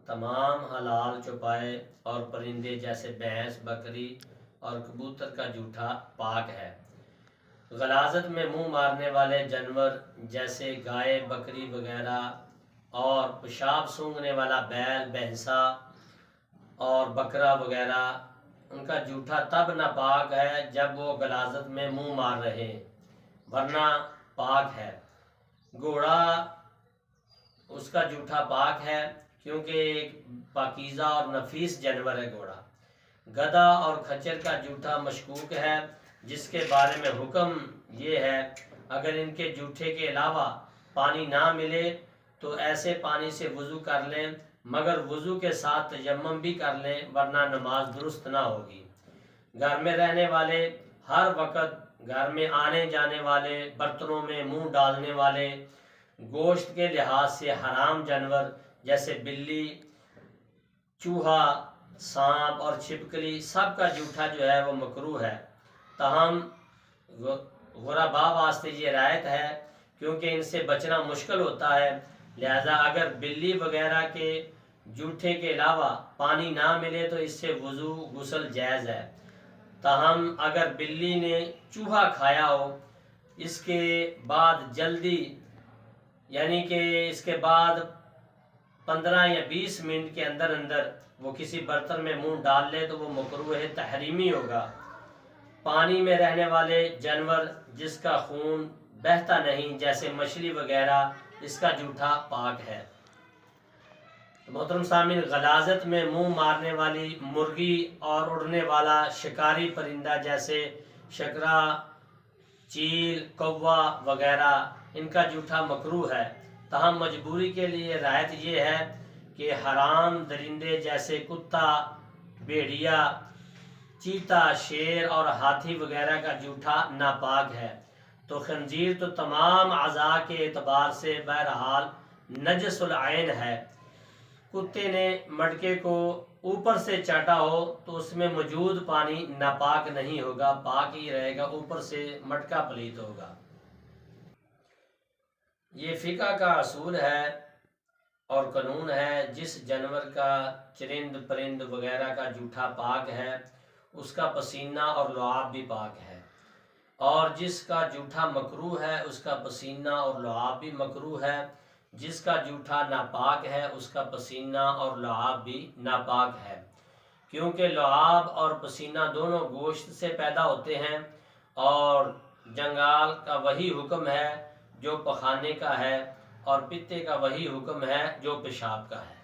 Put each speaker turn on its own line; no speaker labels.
تمام حلال چوپائے اور پرندے جیسے بھینس، بکری اور کبوتر کا جوٹھا پاک ہے۔ غلاظت میں منہ مارنے والے جانور جیسے گائے، بکری وغیرہ اور پیشاب سونگھنے والا بیل، بھینسا اور بکرا وغیرہ، ان کا جوٹھا تب ناپاک ہے جب وہ غلاظت میں منہ مار رہے، ورنہ پاک ہے۔ گھوڑا، اس کا جوٹھا پاک ہے کیونکہ ایک پاکیزہ اور نفیس جانور ہے گھوڑا۔ گدھا اور کھچر کا جوٹھا مشکوک ہے، جس کے بارے میں حکم یہ ہے اگر ان کے جوٹھے کے علاوہ پانی نہ ملے تو ایسے پانی سے وضو کر لیں، مگر وضو کے ساتھ تیمم بھی کر لیں ورنہ نماز درست نہ ہوگی۔ گھر میں رہنے والے، ہر وقت گھر میں آنے جانے والے، برتنوں میں منہ ڈالنے والے، گوشت کے لحاظ سے حرام جانور جیسے بلی، چوہا، سانپ اور چھپکلی، سب کا جوٹھا جو ہے وہ مکروہ ہے۔ تاہم غرباء واسطے یہ رعایت ہے کیونکہ ان سے بچنا مشکل ہوتا ہے، لہذا اگر بلی وغیرہ کے جوٹھے کے علاوہ پانی نہ ملے تو اس سے وضو، غسل جائز ہے۔ تاہم اگر بلی نے چوہا کھایا ہو، اس کے بعد جلدی یعنی کہ اس کے بعد 15 یا 20 منٹ کے اندر اندر وہ کسی برتن میں منہ ڈال لے تو وہ مکروہ تحریمی ہوگا۔ پانی میں رہنے والے جانور جس کا خون بہتا نہیں جیسے مچھلی وغیرہ، اس کا جوٹھا پاک ہے۔ محترم سامعین، غلاظت میں منہ مارنے والی مرغی اور اڑنے والا شکاری پرندہ جیسے شکرا، چیل، کوا وغیرہ، ان کا جوٹھا مکروہ ہے۔ تاہم مجبوری کے لیے رعایت یہ ہے کہ حرام درندے جیسے کتا، بھیڑیا، چیتا، شیر اور ہاتھی وغیرہ کا جوٹھا ناپاک ہے۔ تو خنزیر تو تمام اعضاء کے اعتبار سے بہرحال نجس العین ہے۔ کتے نے مٹکے کو اوپر سے چاٹا ہو تو اس میں موجود پانی ناپاک نہیں ہوگا، پاک ہی رہے گا، اوپر سے مٹکا پلیت ہوگا۔ یہ فقہ کا اصول ہے اور قانون ہے، جس جانور کا چرند پرند وغیرہ کا جوٹھا پاک ہے اس کا پسینہ اور لعاب بھی پاک ہے، اور جس کا جوٹھا مکروہ ہے اس کا پسینہ اور لعاب بھی مکروہ ہے۔ جس کا جوٹھا ناپاک ہے اس کا پسینہ اور لعاب بھی ناپاک ہے، کیونکہ لعاب اور پسینہ دونوں گوشت سے پیدا ہوتے ہیں، اور جنگال کا وہی حکم ہے جو پخانے کا ہے، اور پتے کا وہی حکم ہے جو پیشاب کا ہے۔